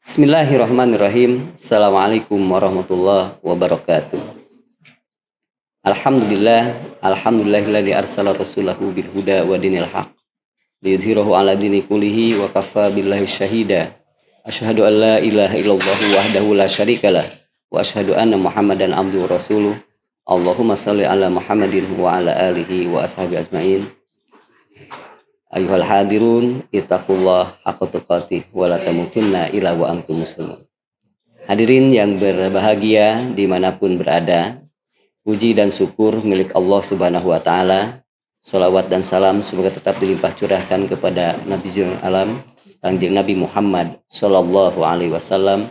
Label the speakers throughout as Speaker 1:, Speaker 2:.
Speaker 1: Bismillahirrahmanirrahim. Assalamualaikum warahmatullahi wabarakatuh. Alhamdulillahilladzi arsala rasulahu bil huda wa dinil haq liyudhhirahu ala dini kullihi wa kafa billahi syahida. Asyhadu an la ilaha illallah wahdahu la syarikalah wa asyhadu anna Muhammadan abduhu wa rasuluh. Allahumma shalli ala Muhammadin wa ala alihi wa ashabihi ajmain. Ayuhal hadirun, ittaqullah haqqa tuqatih wa la tamutunna illa wa antum muslimun. Hadirin yang berbahagia dimanapun berada, puji dan syukur milik Allah Subhanahu wa Ta'ala. Salawat dan salam semoga tetap dilimpah curahkan kepada Nabi Zul Alam, Kanjeng Nabi Muhammad Sallallahu Alaihi Wasallam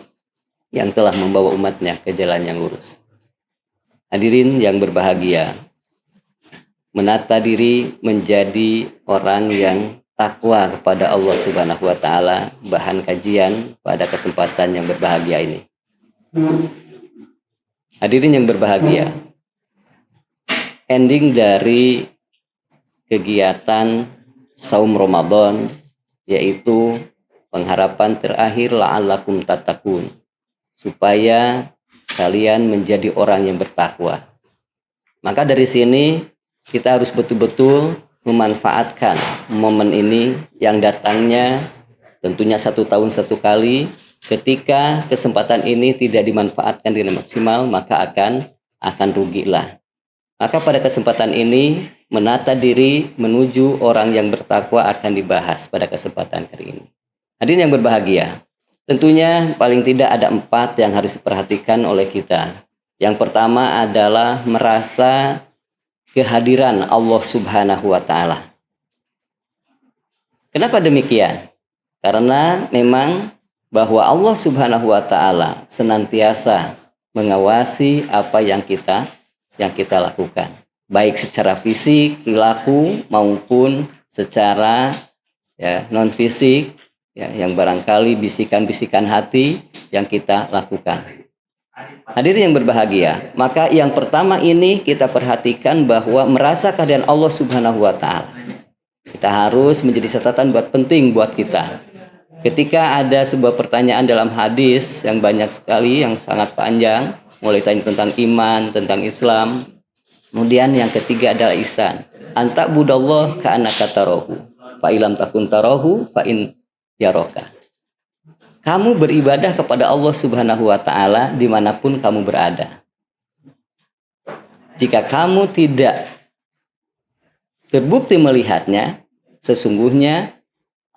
Speaker 1: yang telah membawa umatnya ke jalan yang lurus. Hadirin yang berbahagia, menata diri menjadi orang yang takwa kepada Allah Subhanahu wa Ta'ala, bahan kajian pada kesempatan yang berbahagia ini. Hadirin yang berbahagia, ending dari kegiatan saum Ramadan yaitu pengharapan terakhir la'allakum tattaqun, supaya kalian menjadi orang yang bertakwa. Maka dari sini kita harus betul-betul memanfaatkan momen ini yang datangnya tentunya 1 tahun 1 kali. Ketika kesempatan ini tidak dimanfaatkan dengan maksimal, maka akan rugilah. Maka pada kesempatan ini menata diri menuju orang yang bertakwa akan dibahas pada kesempatan kali ini. Hadirin yang berbahagia, tentunya paling tidak ada 4 yang harus diperhatikan oleh kita. Yang pertama adalah merasa kehadiran Allah Subhanahu wa Ta'ala. Kenapa demikian? Karena memang bahwa Allah Subhanahu wa Ta'ala senantiasa mengawasi apa yang kita lakukan, baik secara fisik, perilaku maupun secara non fisik, yang barangkali bisikan-bisikan hati yang kita lakukan. Hadirin yang berbahagia, maka yang pertama ini kita perhatikan bahwa merasa kehadiran Allah Subhanahu wa Ta'ala. Kita harus menjadi catatan penting buat kita. Ketika ada sebuah pertanyaan dalam hadis yang banyak sekali, yang sangat panjang, mulai tanya tentang iman, tentang Islam. Kemudian yang ketiga adalah ihsan. Anta budallah ka'annaka tarahu, fa ilam takun tarahu fa in yaraka. Kamu beribadah kepada Allah Subhanahu wa Ta'ala dimanapun kamu berada. Jika kamu tidak terbukti melihatnya, sesungguhnya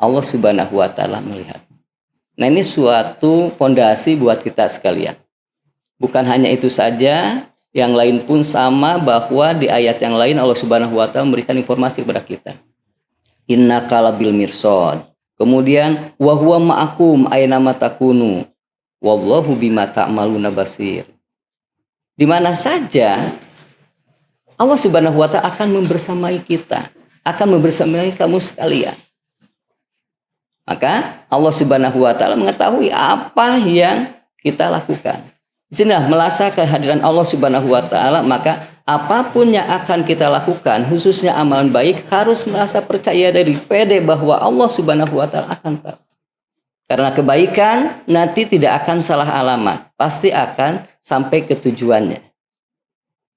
Speaker 1: Allah Subhanahu wa Ta'ala melihat. Nah, ini suatu fondasi buat kita sekalian. Bukan hanya itu saja, yang lain pun sama, bahwa di ayat yang lain Allah Subhanahu wa Ta'ala memberikan informasi kepada kita. Innaka labil mirsad. Kemudian wa huwa ma'akum aina ma takunu wallahu bima ta'maluna basir. Di mana saja Allah Subhanahu wa Ta'ala akan membersamai kita, akan membersamai kamu sekalian. Maka Allah Subhanahu wa Ta'ala mengetahui apa yang kita lakukan. Di sini merasa kehadiran Allah Subhanahu wa Ta'ala, maka apapun yang akan kita lakukan, khususnya amalan baik, harus merasa percaya dari pede bahwa Allah Subhanahu wa Ta'ala akan tahu. Karena kebaikan nanti tidak akan salah alamat, pasti akan sampai ke tujuannya.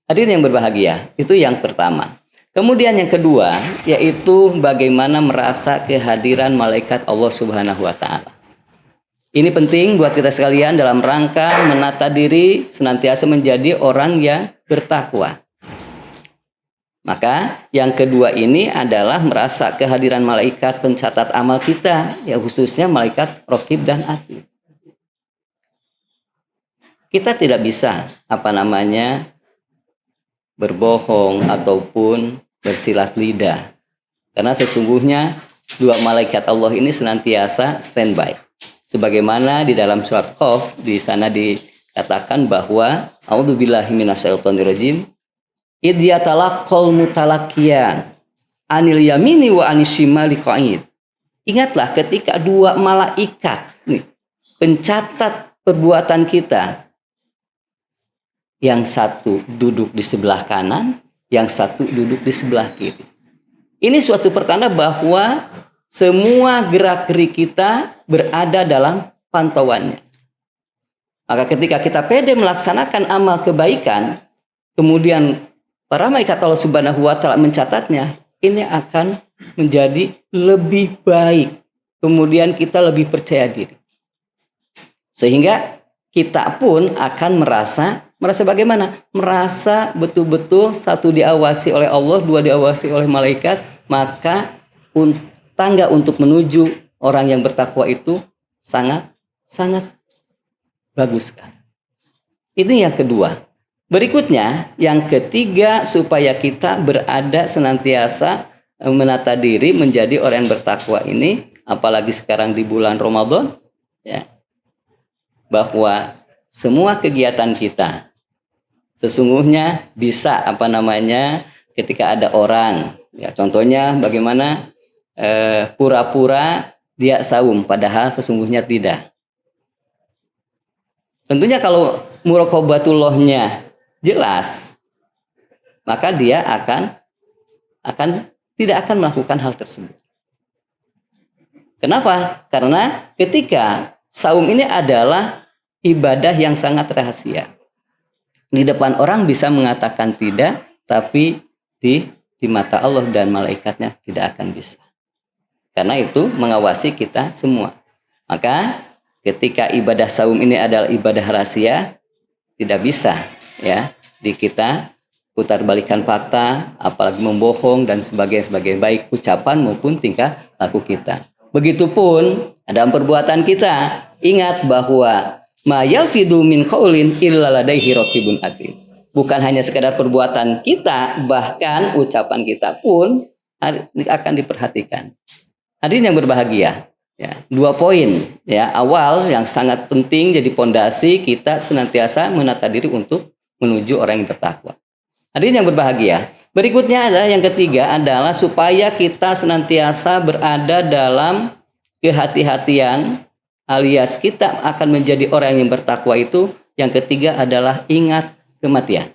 Speaker 1: Hadirin yang berbahagia, itu yang pertama. Kemudian yang kedua, yaitu bagaimana merasa kehadiran malaikat Allah Subhanahu wa Ta'ala. Ini penting buat kita sekalian dalam rangka menata diri senantiasa menjadi orang yang bertakwa. Maka yang kedua ini adalah merasa kehadiran malaikat pencatat amal kita, ya khususnya malaikat Raqib dan Atid. Kita tidak bisa berbohong ataupun bersilat lidah. Karena sesungguhnya 2 malaikat Allah ini senantiasa standby. Sebagaimana di dalam surat Qaf, di sana dikatakan bahwa a'udzubillahi minasyaitonirrajim id yatalaqal mutalaqqiyan anil yamini wa anis shimali qa'id. Ingatlah ketika 2 malaikat pencatat perbuatan kita, yang satu duduk di sebelah kanan, yang satu duduk di sebelah kiri. Ini suatu pertanda bahwa semua gerak-gerik kita berada dalam pantauannya. Maka ketika kita pede melaksanakan amal kebaikan, kemudian para malaikat Allah Subhanahu wa taala mencatatnya, ini akan menjadi lebih baik. Kemudian kita lebih percaya diri. Sehingga kita pun akan merasa bagaimana? Merasa betul-betul satu diawasi oleh Allah, dua diawasi oleh malaikat, maka tangga untuk menuju orang yang bertakwa itu sangat bagus kan. Ini yang kedua. Berikutnya, yang ketiga, supaya kita berada senantiasa menata diri menjadi orang yang bertakwa ini, apalagi sekarang di bulan Ramadan, ya, bahwa semua kegiatan kita sesungguhnya bisa ketika ada orang, ya, contohnya bagaimana pura-pura dia saum padahal sesungguhnya tidak. Tentunya kalau muraqabatullahnya jelas, maka dia tidak akan melakukan hal tersebut. Kenapa? Karena ketika saum ini adalah ibadah yang sangat rahasia. Di depan orang bisa mengatakan tidak, tapi di mata Allah dan malaikatnya tidak akan bisa. Karena itu mengawasi kita semua. Maka ketika ibadah saum ini adalah ibadah rahasia, tidak bisa ya di kita putarbalikan fakta, apalagi membohong dan sebagainya, baik ucapan maupun tingkah laku kita. Begitupun dalam perbuatan kita, ingat bahwa ma yalfidu min qaulin illa ladaihi raqibun atid. Bukan hanya sekedar perbuatan kita, bahkan ucapan kita pun akan diperhatikan. Hadirin yang berbahagia, ya, 2 poin ya awal yang sangat penting jadi pondasi kita senantiasa menata diri untuk menuju orang yang bertakwa. Hadirin yang berbahagia, berikutnya adalah yang ketiga adalah supaya kita senantiasa berada dalam kehati-hatian, alias kita akan menjadi orang yang bertakwa itu. Yang ketiga adalah ingat kematian.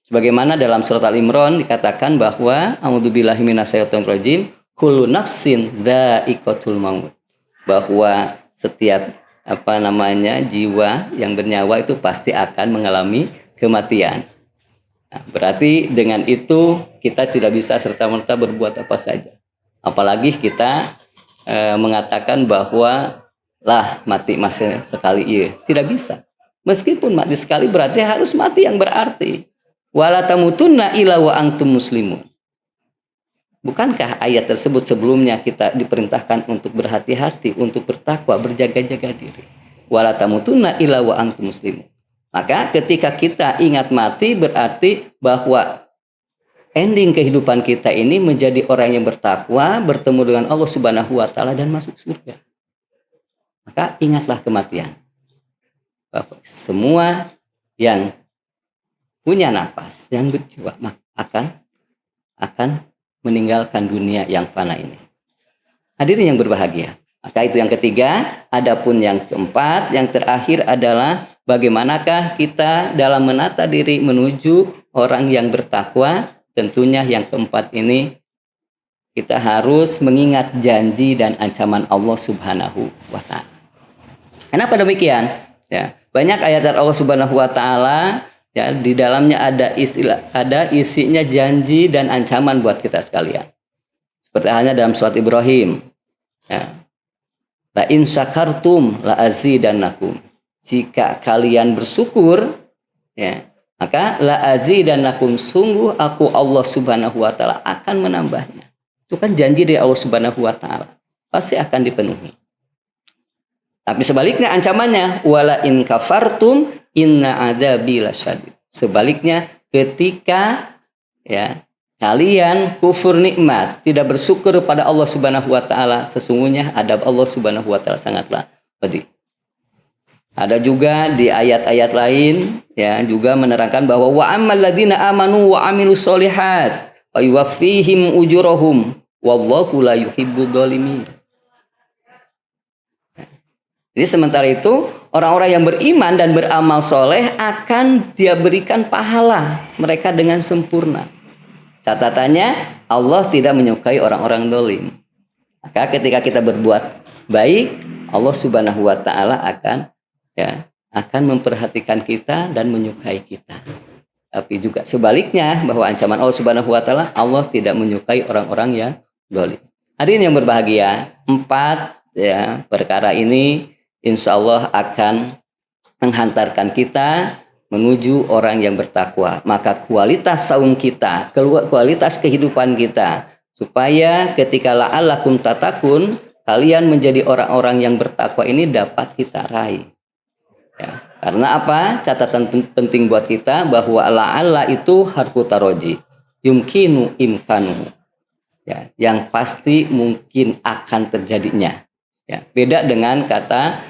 Speaker 1: Sebagaimana dalam surat Al-Imran dikatakan bahwa a'udzubillahi minasyaitonir rajim, kullu nafsin dha'iqatul maut. Bahwa setiap jiwa yang bernyawa itu pasti akan mengalami kematian. Nah, berarti dengan itu kita tidak bisa serta-merta berbuat apa saja. Apalagi kita mengatakan bahwa lah mati masih sekali, iya, tidak bisa. Meskipun mati sekali berarti harus mati yang berarti. Wala tamutunna illa wa antum muslimun. Bukankah ayat tersebut sebelumnya kita diperintahkan untuk berhati-hati, untuk bertakwa, berjaga-jaga diri. Wala tamutunna illa wa antum muslimun. Maka ketika kita ingat mati berarti bahwa ending kehidupan kita ini menjadi orang yang bertakwa, bertemu dengan Allah Subhanahu wa taala dan masuk surga. Maka ingatlah kematian. Bahwa semua yang punya nafas, yang berjiwa akan meninggalkan dunia yang fana ini. Hadirin yang berbahagia. Maka itu yang ketiga. Adapun yang keempat, yang terakhir adalah bagaimanakah kita dalam menata diri menuju orang yang bertakwa. Tentunya yang keempat ini kita harus mengingat janji dan ancaman Allah Subhanahu wa taala. Kenapa demikian? Ya, banyak ayat Allah Subhanahu wa taala ya di dalamnya ada isinya janji dan ancaman buat kita sekalian. Seperti halnya dalam surat Ibrahim. Ya. La in syakartum la azidannakum. Jika kalian bersyukur, ya, maka la azidannakum, sungguh aku Allah Subhanahu wa taala akan menambahnya. Itu kan janji dari Allah Subhanahu wa taala. Pasti akan dipenuhi. Tapi sebaliknya ancamannya wala in kafartum inna adzabi lasyadid. Sebaliknya ketika ya kalian kufur nikmat, tidak bersyukur pada Allah Subhanahu wa taala, sesungguhnya adab Allah Subhanahu wa taala sangatlah pedih. Ada juga di ayat-ayat lain ya juga menerangkan bahwa wa ammal ladzina amanu wa amilus solihat wa yuwaffihim ujurahum wallahu la yuhibbudz dzalimin. Jadi sementara itu orang-orang yang beriman dan beramal soleh akan dia berikan pahala mereka dengan sempurna. Catatannya Allah tidak menyukai orang-orang dolim. Maka ketika kita berbuat baik, Allah Subhanahu wa taala akan memperhatikan kita dan menyukai kita. Tapi juga sebaliknya bahwa ancaman Allah Subhanahu wa taala, Allah tidak menyukai orang-orang yang zalim. Hadirin yang berbahagia, 4 perkara ini insya Allah akan menghantarkan kita menuju orang yang bertakwa. Maka kualitas saum kita, kualitas kehidupan kita, supaya ketika la'allakum tatakun, kalian menjadi orang-orang yang bertakwa ini dapat kita raih. Ya. Karena apa? Catatan penting buat kita bahwa la'alla itu harfu taroji, yumkinu imkanu. Ya, yang pasti mungkin akan terjadinya. Ya, beda dengan kata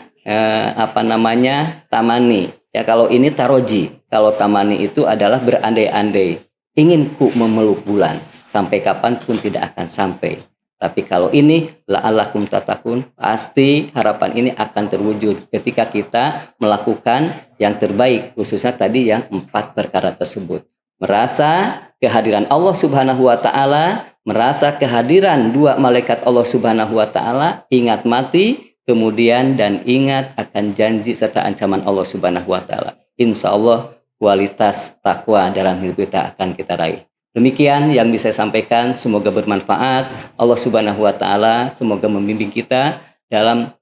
Speaker 1: tamani. Ya, kalau ini taroji, kalau tamani itu adalah berandai-andai, ingin ku memeluk bulan, sampai kapanpun tidak akan sampai. Tapi kalau ini la'allakum tatakun, pasti harapan ini akan terwujud ketika kita melakukan yang terbaik, khususnya tadi yang 4 perkara tersebut. Merasa kehadiran Allah Subhanahu wa taala, merasa kehadiran 2 malaikat Allah Subhanahu wa taala, ingat mati, kemudian dan ingat akan janji serta ancaman Allah Subhanahu wa taala. Insya Allah kualitas takwa dalam hidup kita akan kita raih. Demikian yang bisa saya sampaikan, semoga bermanfaat. Allah Subhanahu wa taala semoga membimbing kita dalam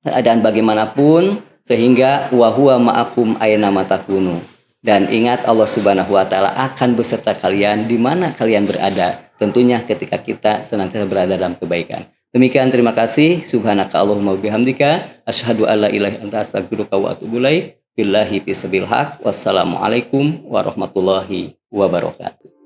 Speaker 1: keadaan bagaimanapun, sehingga wa huwa ma'akum aina ma takunu. Dan ingat, Allah Subhanahu wa taala akan beserta kalian di mana kalian berada, tentunya ketika kita senantiasa berada dalam kebaikan. Demikian, terima kasih. Subhanaka Allahumma bihamdika asyhadu alla ilaha illa anta astaghfiruka wa atubu ilaik. Billahi fisbil haq. Wassalamualaikum warahmatullahi wabarakatuh.